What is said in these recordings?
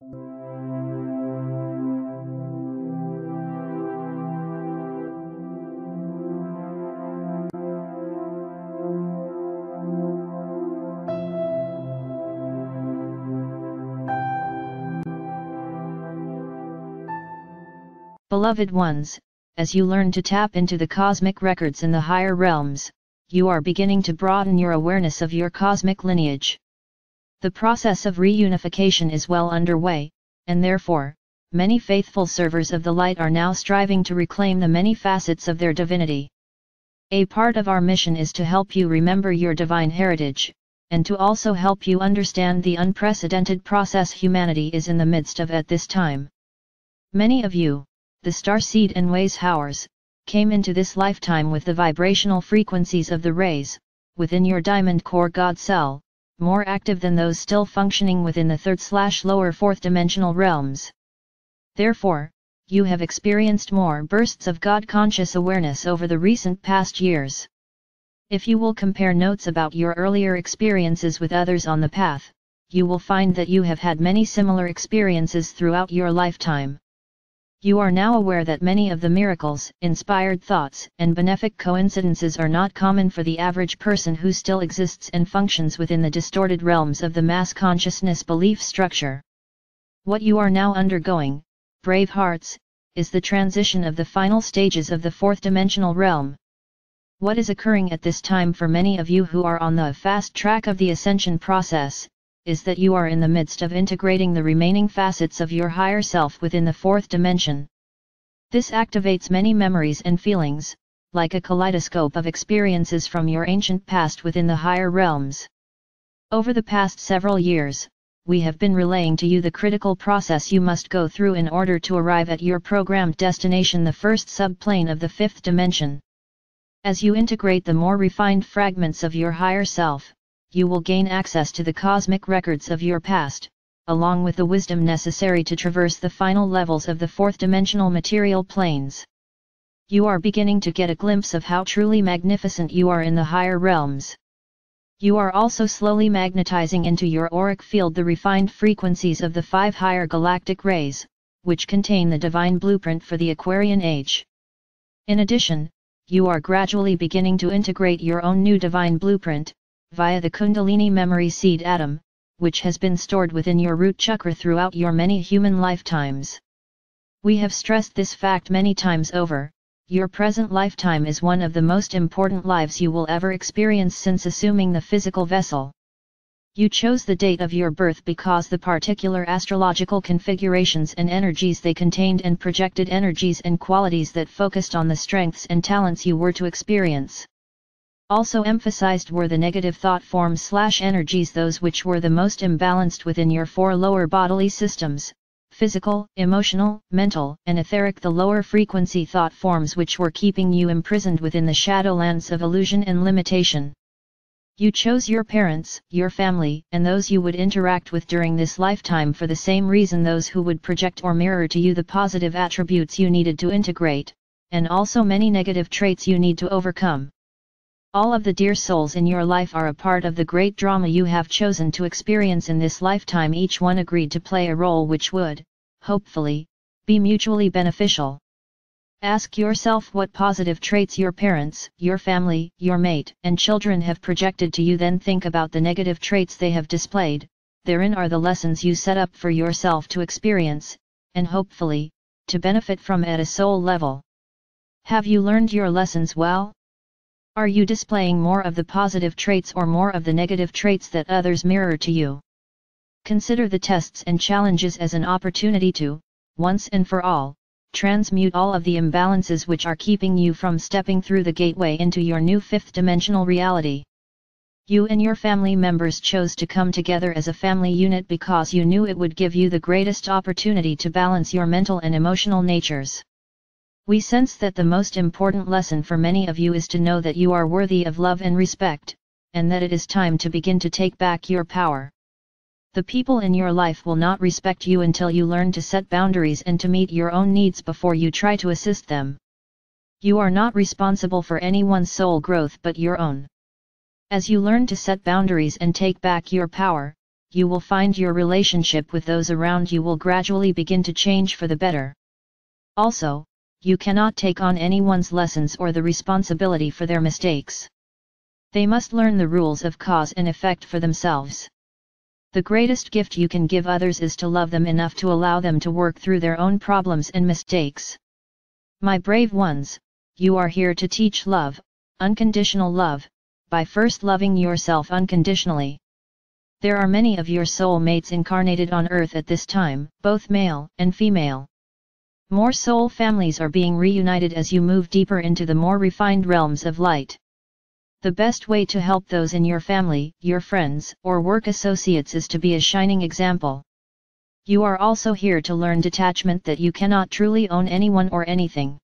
Beloved ones, as you learn to tap into the cosmic records in the higher realms, you are beginning to broaden your awareness of your cosmic lineage. The process of reunification is well underway, and therefore, many faithful servers of the light are now striving to reclaim the many facets of their divinity. A part of our mission is to help you remember your divine heritage, and to also help you understand the unprecedented process humanity is in the midst of at this time. Many of you, the Starseed and Ways Howers, came into this lifetime with the vibrational frequencies of the rays, within your diamond core God cell, more active than those still functioning within the third/lower fourth dimensional realms. Therefore, you have experienced more bursts of God-conscious awareness over the recent past years. If you will compare notes about your earlier experiences with others on the path, you will find that you have had many similar experiences throughout your lifetime. You are now aware that many of the miracles, inspired thoughts, and benefic coincidences are not common for the average person who still exists and functions within the distorted realms of the mass consciousness belief structure. What you are now undergoing, brave hearts, is the transition of the final stages of the fourth dimensional realm. What is occurring at this time for many of you who are on the fast track of the ascension process, is that you are in the midst of integrating the remaining facets of your higher self within the fourth dimension. This activates many memories and feelings, like a kaleidoscope of experiences from your ancient past within the higher realms. Over the past several years, we have been relaying to you the critical process you must go through in order to arrive at your programmed destination, the first subplane of the fifth dimension. As you integrate the more refined fragments of your higher self, you will gain access to the cosmic records of your past, along with the wisdom necessary to traverse the final levels of the fourth-dimensional material planes. You are beginning to get a glimpse of how truly magnificent you are in the higher realms. You are also slowly magnetizing into your auric field the refined frequencies of the 5 higher galactic rays, which contain the divine blueprint for the Aquarian Age. In addition, you are gradually beginning to integrate your own new divine blueprint, via the Kundalini memory seed atom, which has been stored within your root chakra throughout your many human lifetimes. We have stressed this fact many times over. Your present lifetime is one of the most important lives you will ever experience since assuming the physical vessel. You chose the date of your birth because the particular astrological configurations and energies they contained and projected energies and qualities that focused on the strengths and talents you were to experience. Also emphasized were the negative thought forms/energies, those which were the most imbalanced within your 4 lower bodily systems, physical, emotional, mental, and etheric, the lower frequency thought forms which were keeping you imprisoned within the shadowlands of illusion and limitation. You chose your parents, your family, and those you would interact with during this lifetime for the same reason, those who would project or mirror to you the positive attributes you needed to integrate, and also many negative traits you need to overcome. All of the dear souls in your life are a part of the great drama you have chosen to experience in this lifetime. Each one agreed to play a role which would, hopefully, be mutually beneficial. Ask yourself what positive traits your parents, your family, your mate, and children have projected to you, then think about the negative traits they have displayed. Therein are the lessons you set up for yourself to experience, and hopefully, to benefit from at a soul level. Have you learned your lessons well? Are you displaying more of the positive traits or more of the negative traits that others mirror to you? Consider the tests and challenges as an opportunity to, once and for all, transmute all of the imbalances which are keeping you from stepping through the gateway into your new fifth-dimensional reality. You and your family members chose to come together as a family unit because you knew it would give you the greatest opportunity to balance your mental and emotional natures. We sense that the most important lesson for many of you is to know that you are worthy of love and respect, and that it is time to begin to take back your power. The people in your life will not respect you until you learn to set boundaries and to meet your own needs before you try to assist them. You are not responsible for anyone's soul growth but your own. As you learn to set boundaries and take back your power, you will find your relationship with those around you will gradually begin to change for the better. Also, you cannot take on anyone's lessons or the responsibility for their mistakes. They must learn the rules of cause and effect for themselves. The greatest gift you can give others is to love them enough to allow them to work through their own problems and mistakes. My brave ones, you are here to teach love, unconditional love, by first loving yourself unconditionally. There are many of your soul mates incarnated on earth at this time, both male and female. More soul families are being reunited as you move deeper into the more refined realms of light. The best way to help those in your family, your friends, or work associates is to be a shining example. You are also here to learn detachment, that you cannot truly own anyone or anything.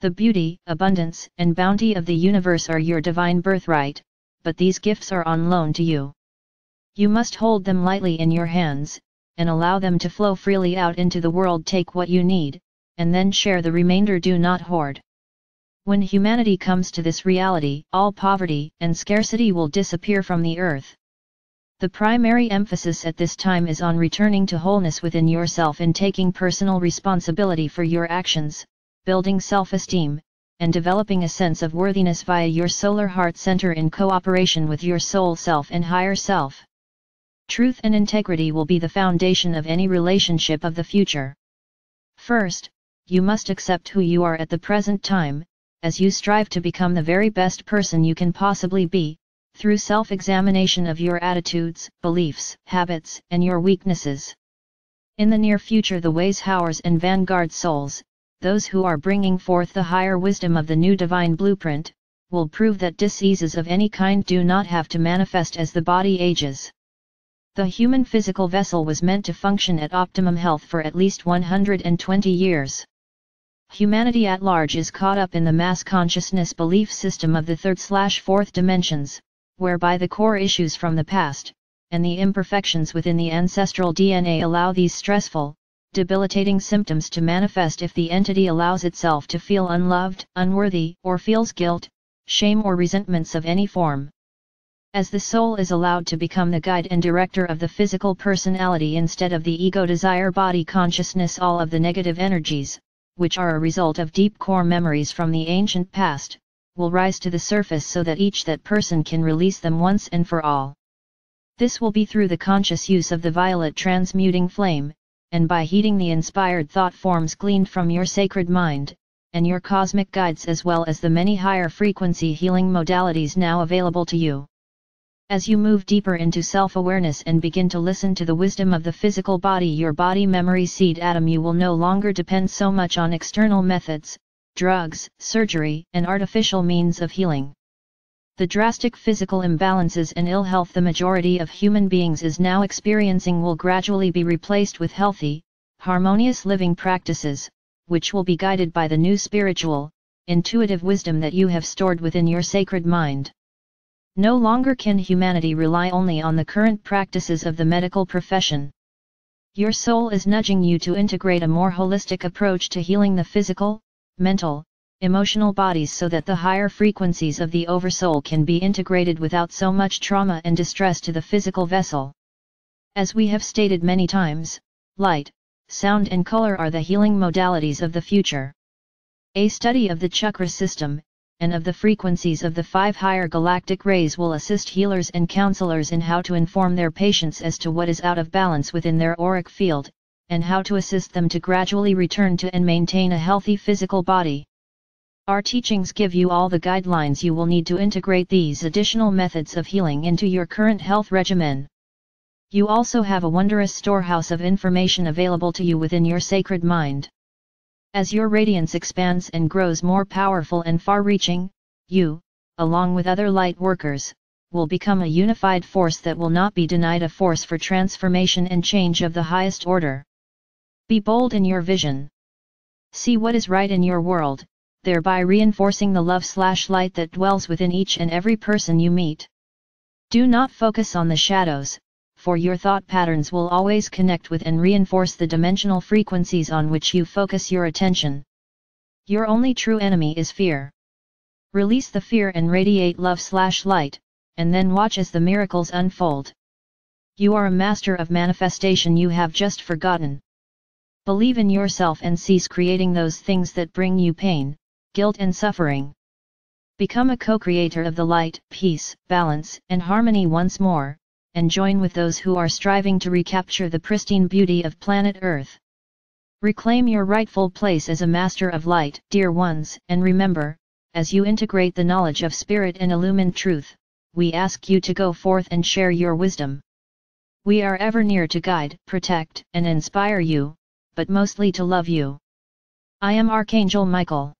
The beauty, abundance, and bounty of the universe are your divine birthright, but these gifts are on loan to you. You must hold them lightly in your hands, and allow them to flow freely out into the world. Take what you need, and then share the remainder. Do not hoard. When humanity comes to this reality, all poverty and scarcity will disappear from the earth. The primary emphasis at this time is on returning to wholeness within yourself and taking personal responsibility for your actions, building self-esteem, and developing a sense of worthiness via your solar heart center in cooperation with your soul self and higher self. Truth and integrity will be the foundation of any relationship of the future. First, you must accept who you are at the present time, as you strive to become the very best person you can possibly be, through self-examination of your attitudes, beliefs, habits, and your weaknesses. In the near future, the Ways Howers and Vanguard souls, those who are bringing forth the higher wisdom of the new divine blueprint, will prove that diseases of any kind do not have to manifest as the body ages. The human physical vessel was meant to function at optimum health for at least 120 years. Humanity at large is caught up in the mass consciousness belief system of the third/fourth dimensions, whereby the core issues from the past, and the imperfections within the ancestral DNA allow these stressful, debilitating symptoms to manifest if the entity allows itself to feel unloved, unworthy, or feels guilt, shame or resentments of any form. As the soul is allowed to become the guide and director of the physical personality instead of the ego desire body consciousness, all of the negative energies, which are a result of deep core memories from the ancient past, will rise to the surface so that that person can release them once and for all. This will be through the conscious use of the violet transmuting flame, and by heeding the inspired thought forms gleaned from your sacred mind, and your cosmic guides, as well as the many higher frequency healing modalities now available to you. As you move deeper into self-awareness and begin to listen to the wisdom of the physical body, your body memory seed atom, you will no longer depend so much on external methods, drugs, surgery, and artificial means of healing. The drastic physical imbalances and ill health the majority of human beings is now experiencing will gradually be replaced with healthy, harmonious living practices, which will be guided by the new spiritual, intuitive wisdom that you have stored within your sacred mind. No longer can humanity rely only on the current practices of the medical profession. Your soul is nudging you to integrate a more holistic approach to healing the physical, mental, emotional bodies so that the higher frequencies of the oversoul can be integrated without so much trauma and distress to the physical vessel. As we have stated many times, light, sound and color are the healing modalities of the future. A study of the chakra system, and of the frequencies of the 5 higher galactic rays will assist healers and counselors in how to inform their patients as to what is out of balance within their auric field, and how to assist them to gradually return to and maintain a healthy physical body. Our teachings give you all the guidelines you will need to integrate these additional methods of healing into your current health regimen. You also have a wondrous storehouse of information available to you within your sacred mind. As your radiance expands and grows more powerful and far-reaching, you, along with other light workers, will become a unified force that will not be denied, a force for transformation and change of the highest order. Be bold in your vision. See what is right in your world, thereby reinforcing the love/light that dwells within each and every person you meet. Do not focus on the shadows, for your thought patterns will always connect with and reinforce the dimensional frequencies on which you focus your attention. Your only true enemy is fear. Release the fear and radiate love/light, and then watch as the miracles unfold. You are a master of manifestation, you have just forgotten. Believe in yourself and cease creating those things that bring you pain, guilt and suffering. Become a co-creator of the light, peace, balance, and harmony once more, and join with those who are striving to recapture the pristine beauty of planet Earth. Reclaim your rightful place as a master of light, dear ones, and remember, as you integrate the knowledge of spirit and illumine truth, we ask you to go forth and share your wisdom. We are ever near to guide, protect, and inspire you, but mostly to love you. I am Archangel Michael.